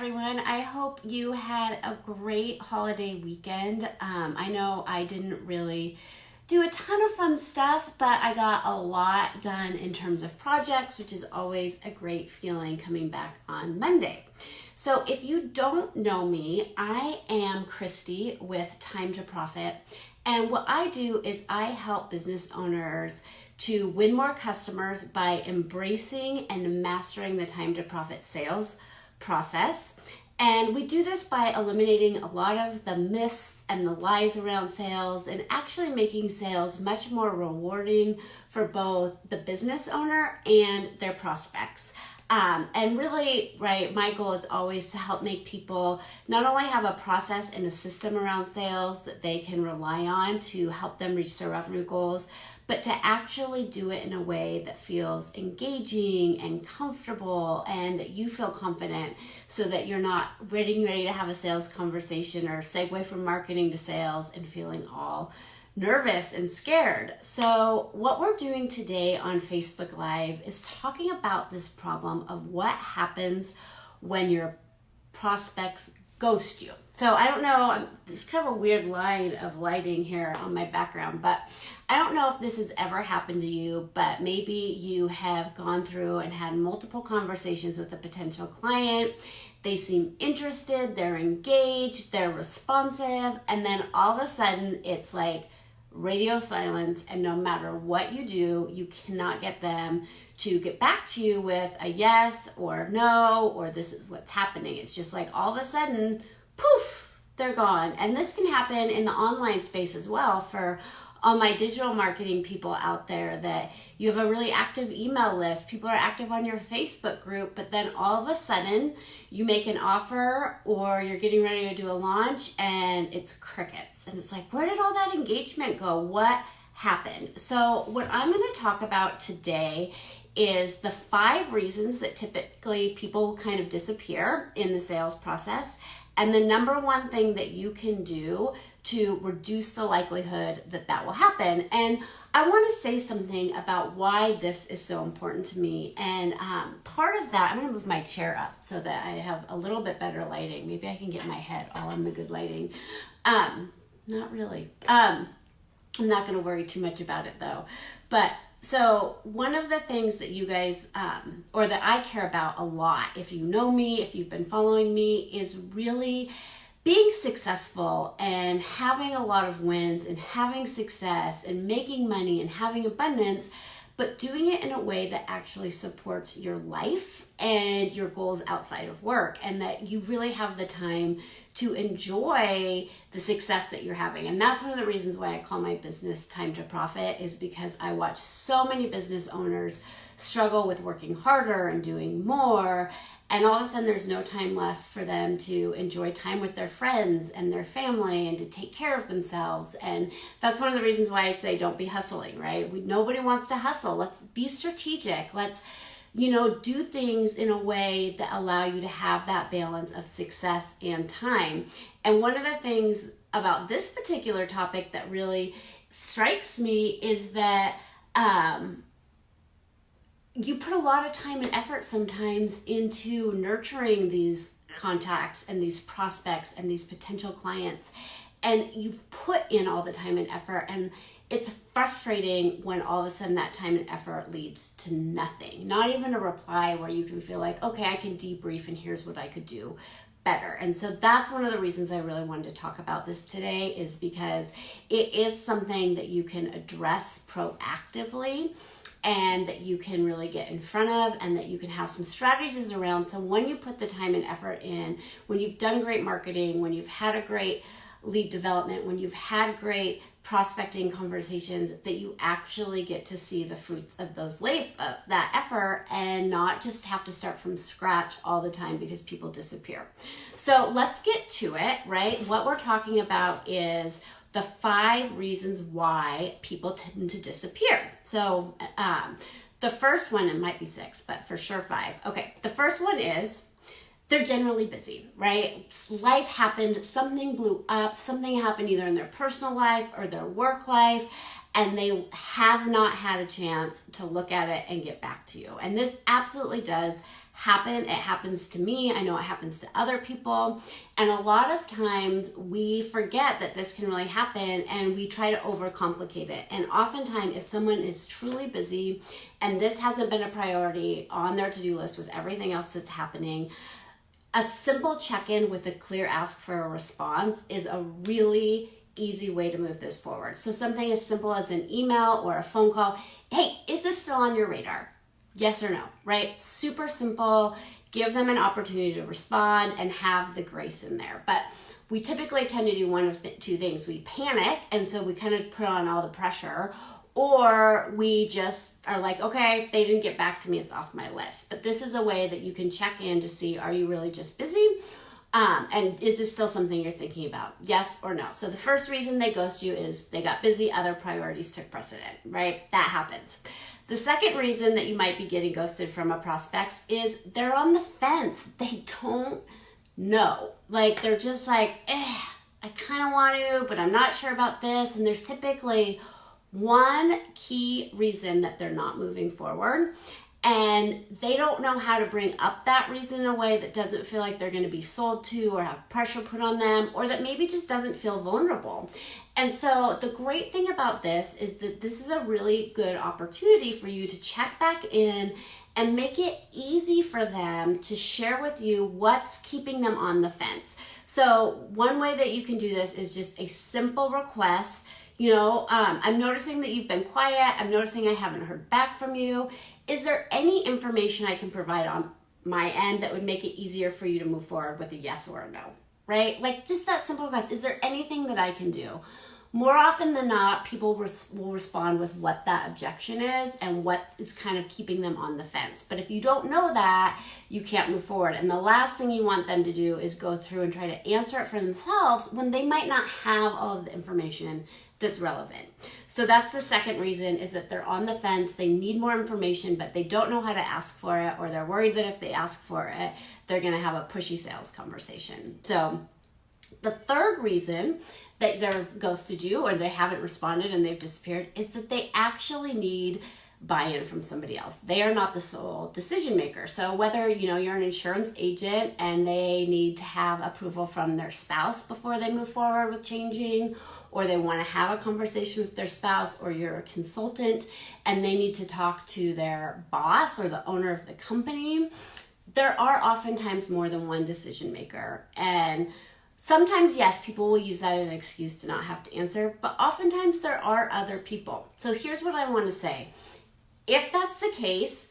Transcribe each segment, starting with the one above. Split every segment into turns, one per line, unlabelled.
everyone. I hope you had a great holiday weekend. I know I didn't really do a ton of fun stuff, but I got a lot done in terms of projects, which is always a great feeling coming back on Monday. So if you don't know me, I am Christy with Time to Profit. And what I do is I help business owners to win more customers by embracing and mastering the time to profit sales process. And we do this by eliminating a lot of the myths and the lies around sales and actually making sales much more rewarding for both the business owner and their prospects. And really, right, my goal is always to help make people not only have a process and a system around sales that they can rely on to help them reach their revenue goals, but to actually do it in a way that feels engaging and comfortable and that you feel confident so that you're not ready to have a sales conversation or segue from marketing to sales and feeling all nervous and scared. So what we're doing today on Facebook Live is talking about this problem of what happens when your prospects ghost you. So I don't know, there's kind of a weird line of lighting here on my background, but I don't know if this has ever happened to you, but maybe you have gone through and had multiple conversations with a potential client. They seem interested, they're engaged, they're responsive, and then all of a sudden it's like radio silence, and no matter what you do, you cannot get them to get back to you with a yes or no, or this is what's happening. It's just like all of a sudden, poof, they're gone. And this can happen in the online space as well for all my digital marketing people out there, that you have a really active email list, people are active on your Facebook group, but then all of a sudden you make an offer or you're getting ready to do a launch and it's crickets. And it's like, where did all that engagement go? What happened? So what I'm going to talk about today is the 5 reasons that typically people kind of disappear in the sales process, and the number one thing that you can do to reduce the likelihood that that will happen. And I want to say something about why this is so important to me. And part of that, I'm going to move my chair up so that I have a little bit better lighting. Maybe I can get my head all in the good lighting. Not really. I'm not going to worry too much about it though. But so one of the things that you guys, or that I care about a lot, if you know me, if you've been following me, is really being successful and having a lot of wins and having success and making money and having abundance, but doing it in a way that actually supports your life and your goals outside of work, and that you really have the time to enjoy the success that you're having. And that's one of the reasons why I call my business Time to Profit, is because I watch so many business owners struggle with working harder and doing more, and all of a sudden there's no time left for them to enjoy time with their friends and their family and to take care of themselves. And that's one of the reasons why I say don't be hustling, right? Nobody wants to hustle. Let's be strategic. Let's do things in a way that allow you to have that balance of success and time. And one of the things about this particular topic that really strikes me is that you put a lot of time and effort sometimes into nurturing these contacts and these prospects and these potential clients, and you've put in all the time and effort, and it's frustrating when all of a sudden that time and effort leads to nothing, not even a reply where you can feel like, okay, I can debrief and here's what I could do better. And so that's one of the reasons I really wanted to talk about this today, is because it is something that you can address proactively and that you can really get in front of, and that you can have some strategies around. So when you put the time and effort in, when you've done great marketing, when you've had a great lead development, when you've had great prospecting conversations, that you actually get to see the fruits of that effort, and not just have to start from scratch all the time because people disappear. So let's get to it, right? What we're talking about is the 5 reasons why people tend to disappear. So the first one, it might be 6, but for sure 5. Okay, the first one is they're generally busy, right? Life happened, something blew up, something happened either in their personal life or their work life, and they have not had a chance to look at it and get back to you. And this absolutely does happen. It happens to me. I know it happens to other people. And a lot of times we forget that this can really happen and we try to overcomplicate it. And oftentimes if someone is truly busy and this hasn't been a priority on their to-do list with everything else that's happening, a simple check-in with a clear ask for a response is a really easy way to move this forward. So something as simple as an email or a phone call. Hey, is this still on your radar? Yes or no, right? Super simple. Give them an opportunity to respond and have the grace in there. But we typically tend to do one of two things. We panic, and so we kind of put on all the pressure, or we just are like, okay, they didn't get back to me, it's off my list. But this is a way that you can check in to see, are you really just busy? And is this still something you're thinking about? Yes or no? So the first reason they ghost you is they got busy, other priorities took precedent, right? That happens. The second reason that you might be getting ghosted from a prospect is they're on the fence. They don't know. Like, they're just like, I kind of want to, but I'm not sure about this. And there's typically one key reason that they're not moving forward. And they don't know how to bring up that reason in a way that doesn't feel like they're going to be sold to or have pressure put on them, or that maybe just doesn't feel vulnerable. And so the great thing about this is that this is a really good opportunity for you to check back in and make it easy for them to share with you what's keeping them on the fence. So one way that you can do this is just a simple request. I'm noticing that you've been quiet. I'm noticing I haven't heard back from you. Is there any information I can provide on my end that would make it easier for you to move forward with a yes or a no, right? Like, just that simple request. Is there anything that I can do? More often than not, people will respond with what that objection is and what is kind of keeping them on the fence. But if you don't know that, you can't move forward. And the last thing you want them to do is go through and try to answer it for themselves when they might not have all of the information that's relevant. So that's the second reason, is that they're on the fence. They need more information, but they don't know how to ask for it, or they're worried that if they ask for it, they're going to have a pushy sales conversation. So the third reason that they've ghosted you or they haven't responded and they've disappeared is that they actually need buy-in from somebody else. They are not the sole decision maker. So whether you're an insurance agent and they need to have approval from their spouse before they move forward with changing, or they want to have a conversation with their spouse, or you're a consultant and they need to talk to their boss or the owner of the company, there are oftentimes more than one decision maker. And sometimes, yes, people will use that as an excuse to not have to answer, but oftentimes there are other people. So here's what I want to say. If that's the case,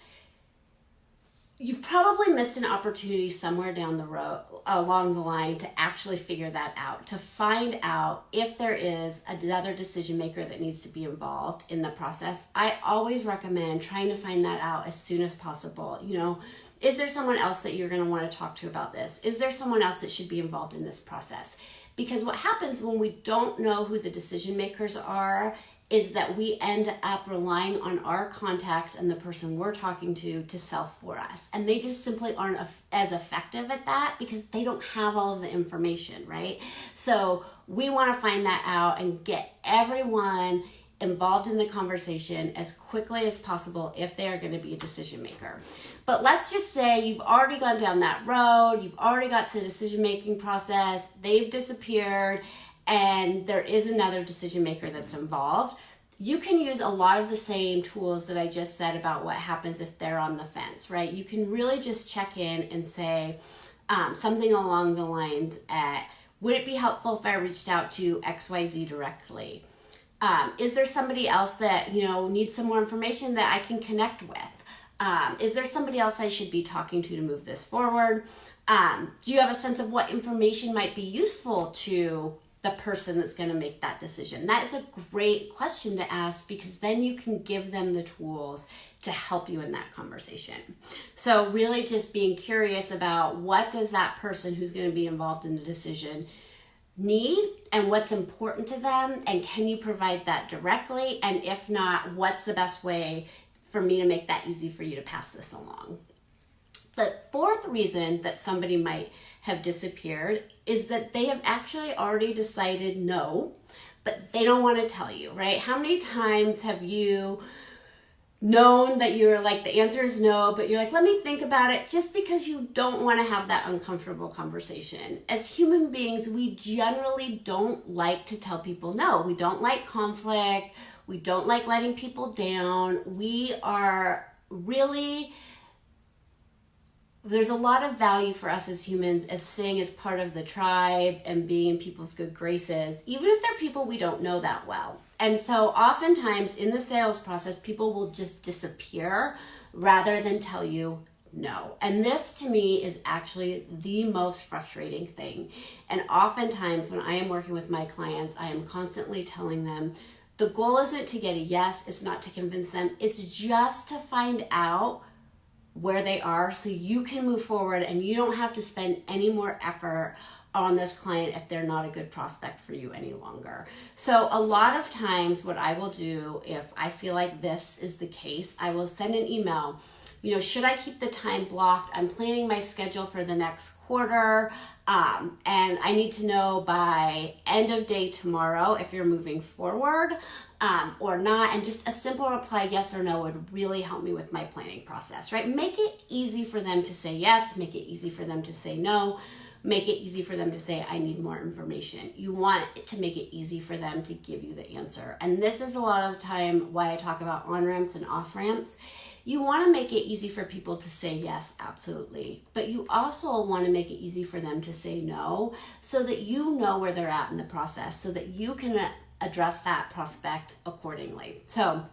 you've probably missed an opportunity somewhere down the road, along the line, to actually figure that out, to find out if there is another decision maker that needs to be involved in the process. I always recommend trying to find that out as soon as possible. Is there someone else that you're going to want to talk to about this? Is there someone else that should be involved in this process? Because what happens when we don't know who the decision makers are is that we end up relying on our contacts and the person we're talking to sell for us. And they just simply aren't as effective at that because they don't have all of the information, right? So we want to find that out and get everyone involved in the conversation as quickly as possible if they are going to be a decision maker. But let's just say you've already gone down that road, you've already got to the decision-making process, they've disappeared, and there is another decision maker that's involved. You can use a lot of the same tools that I just said about what happens if they're on the fence, right? You can really just check in and say something along the lines at, would it be helpful if I reached out to XYZ directly? Is there somebody else that needs some more information that I can connect with? Is there somebody else I should be talking to move this forward? Do you have a sense of what information might be useful to the person that's going to make that decision? That is a great question to ask, because then you can give them the tools to help you in that conversation. So really just being curious about, what does that person who's going to be involved in the decision need and what's important to them, and can you provide that directly? And if not, what's the best way for me to make that easy for you to pass this along? The fourth reason that somebody might have disappeared is that they have actually already decided no, but they don't want to tell you, right? How many times have you known that you're like, the answer is no, but you're like, let me think about it, just because you don't want to have that uncomfortable conversation. As human beings, we generally don't like to tell people no. We don't like conflict. We don't like letting people down. We are really, there's a lot of value for us as humans as staying as part of the tribe and being in people's good graces, even if they're people we don't know that well. And so oftentimes in the sales process, people will just disappear rather than tell you no. And this to me is actually the most frustrating thing. And oftentimes when I am working with my clients, I am constantly telling them the goal isn't to get a yes, it's not to convince them, it's just to find out where they are so you can move forward and you don't have to spend any more effort on this client if they're not a good prospect for you any longer. So a lot of times what I will do, if I feel like this is the case, I will send an email. You know, should I keep the time blocked? I'm planning my schedule for the next quarter, and I need to know by end of day tomorrow if you're moving forward or not. And just a simple reply, yes or no, would really help me with my planning process, right? Make it easy for them to say yes, make it easy for them to say no, make it easy for them to say, I need more information. You want to make it easy for them to give you the answer. And this is a lot of the time why I talk about on-ramps and off-ramps. You want to make it easy for people to say yes, absolutely. But you also want to make it easy for them to say no so that you know where they're at in the process, so that you can address that prospect accordingly. So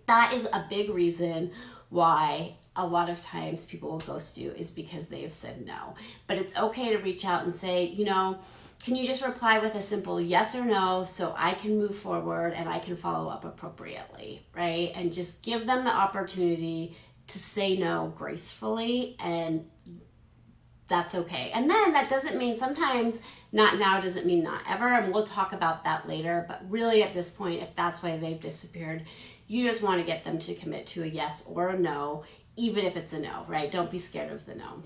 that is a big reason why a lot of times people will ghost you, is because they have said no. But it's okay to reach out and say, you know, can you just reply with a simple yes or no so I can move forward and I can follow up appropriately, right? And just give them the opportunity to say no gracefully, and that's okay. And then that doesn't mean, sometimes not now doesn't mean not ever, and we'll talk about that later. But really at this point, if that's why they've disappeared, you just want to get them to commit to a yes or a no, even if it's a no, right? Don't be scared of the no.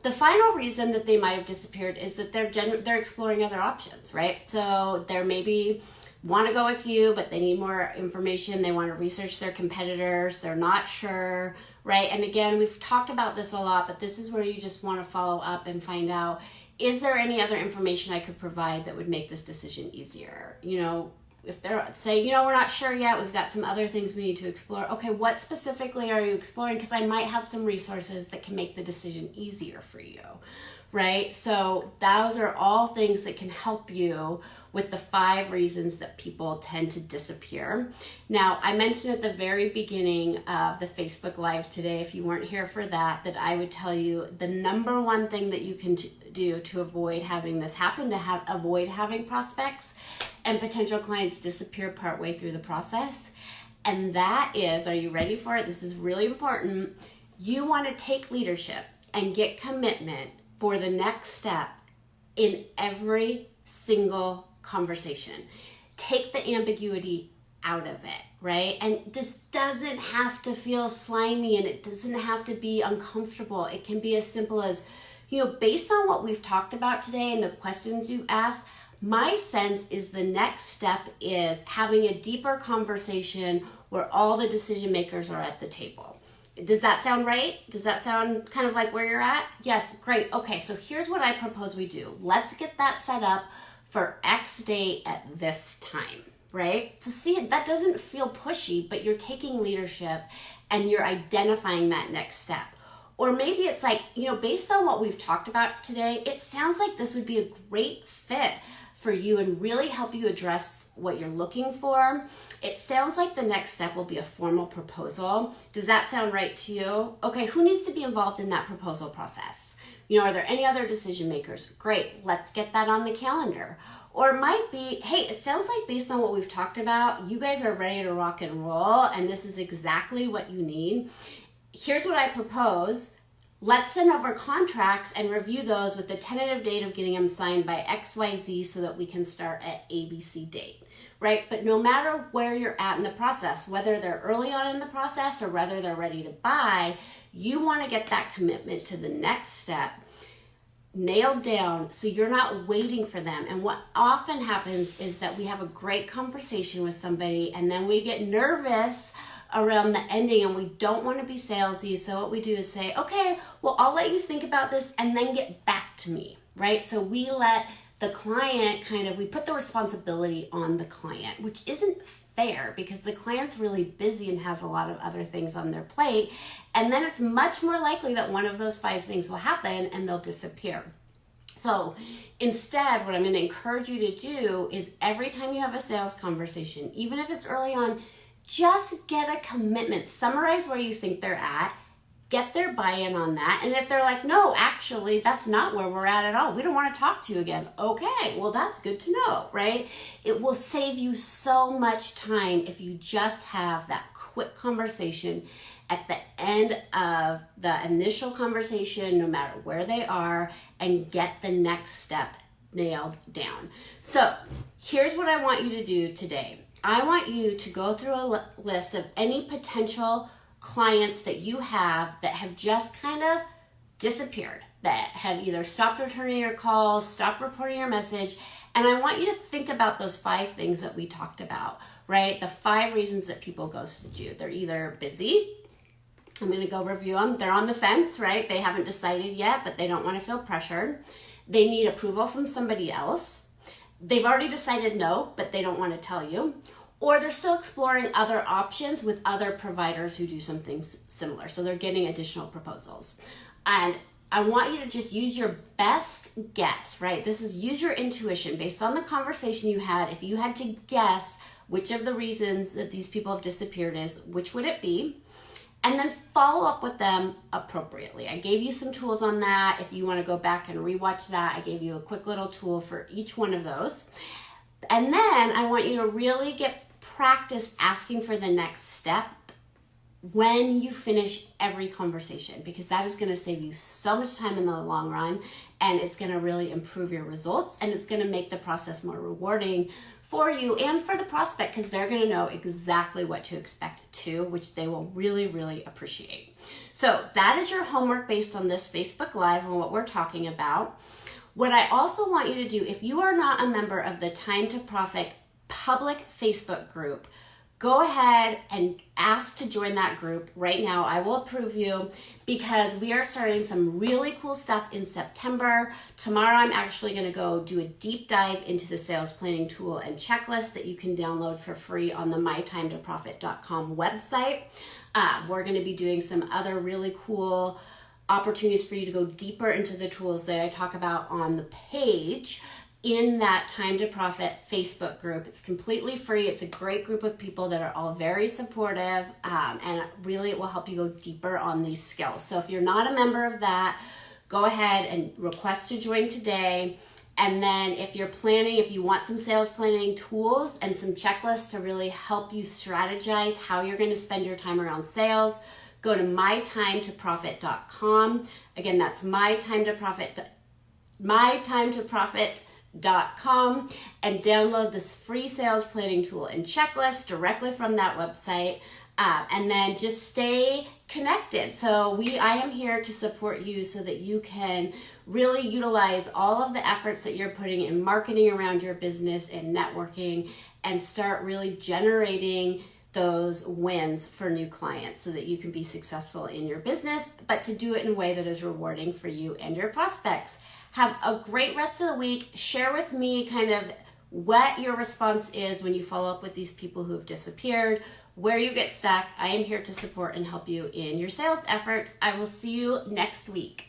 The final reason that they might have disappeared is that they're exploring other options, right? So they're maybe want to go with you, but they need more information. They want to research their competitors. They're not sure, right? And again, we've talked about this a lot, but this is where you just want to follow up and find out, is there any other information I could provide that would make this decision easier? You know, if they're saying, you know, we're not sure yet, we've got some other things we need to explore. Okay, what specifically are you exploring? Because I might have some resources that can make the decision easier for you, right? So those are all things that can help you with the 5 reasons that people tend to disappear. Now, I mentioned at the very beginning of the Facebook Live today, if you weren't here for that, that I would tell you the number one thing that you can do to avoid having this happen, avoid having prospects and potential clients disappear partway through the process. And that is, are you ready for it? This is really important. You want to take leadership and get commitment for the next step in every single conversation. Take the ambiguity out of it, right? And this doesn't have to feel slimy, and it doesn't have to be uncomfortable. It can be as simple as, you know, based on what we've talked about today and the questions you asked, my sense is the next step is having a deeper conversation where all the decision makers are at the table. Does that sound right? Does that sound kind of like where you're at? Yes, great. Okay, so here's what I propose we do. Let's get that set up for X date at this time, right? So see, that doesn't feel pushy, but you're taking leadership and you're identifying that next step. Or maybe it's like, you know, based on what we've talked about today, it sounds like this would be a great fit for you and really help you address what you're looking for. It sounds like the next step will be a formal proposal. Does that sound right to you? Okay, who needs to be involved in that proposal process? You know, are there any other decision makers? Great, let's get that on the calendar. Or it might be, hey, it sounds like based on what we've talked about, you guys are ready to rock and roll and this is exactly what you need. Here's what I propose. Let's send over contracts and review those with the tentative date of getting them signed by XYZ so that we can start at ABC date, right? But no matter where you're at in the process, whether they're early on in the process or whether they're ready to buy, you want to get that commitment to the next step nailed down so you're not waiting for them. And what often happens is that we have a great conversation with somebody and then we get nervous around the ending and we don't want to be salesy. So what we do is say, okay, well, I'll let you think about this and then get back to me, right? So we let the client we put the responsibility on the client, which isn't fair because the client's really busy and has a lot of other things on their plate. And then it's much more likely that one of those 5 things will happen and they'll disappear. So instead, what I'm going to encourage you to do is every time you have a sales conversation, even if it's early on, just get a commitment. Summarize where you think they're at. Get their buy-in on that. And if they're like, no, actually, that's not where we're at all. We don't want to talk to you again. Okay, well, that's good to know, right? It will save you so much time if you just have that quick conversation at the end of the initial conversation, no matter where they are, and get the next step nailed down. So here's what I want you to do today. I want you to go through a list of any potential clients that you have that have just kind of disappeared, that have either stopped returning your calls, stopped reporting your message. And I want you to think about those 5 things that we talked about, right? The 5 reasons that people ghosted you. They're either busy. I'm going to go review them. They're on the fence, right? They haven't decided yet, but they don't want to feel pressured. They need approval from somebody else. They've already decided no, but they don't want to tell you. Or they're still exploring other options with other providers who do something similar. So they're getting additional proposals. And I want you to just use your best guess, right? This is use your intuition based on the conversation you had. If you had to guess which of the reasons that these people have disappeared is, which would it be? And then follow up with them appropriately. I gave you some tools on that. If you want to go back and rewatch that, I gave you a quick little tool for each one of those. And then I want you to really get practice asking for the next step when you finish every conversation, because that is going to save you so much time in the long run, and it's going to really improve your results, and it's going to make the process more rewarding for you and for the prospect, because they're going to know exactly what to expect too, which they will really, really appreciate. So that is your homework based on this Facebook Live and what we're talking about. What I also want you to do, if you are not a member of the Time to Profit public Facebook group, go ahead and ask to join that group right now. I will approve you because we are starting some really cool stuff in September. Tomorrow, I'm actually going to go do a deep dive into the sales planning tool and checklist that you can download for free on the mytimetoprofit.com website. We're going to be doing some other really cool opportunities for you to go deeper into the tools that I talk about on the page in that Time to Profit Facebook group. It's completely free. It's a great group of people that are all very supportive, and really it will help you go deeper on these skills. So if you're not a member of that, go ahead and request to join today. And then if you want some sales planning tools and some checklists to really help you strategize how you're going to spend your time around sales, go to mytimetoprofit.com. Again, that's mytimetoprofit.com and download this free sales planning tool and checklist directly from that website, and then just stay connected. So I am here to support you so that you can really utilize all of the efforts that you're putting in marketing around your business and networking, and start really generating those wins for new clients so that you can be successful in your business, but to do it in a way that is rewarding for you and your prospects. Have a great rest of the week. Share with me kind of what your response is when you follow up with these people who have disappeared, where you get stuck. I am here to support and help you in your sales efforts. I will see you next week.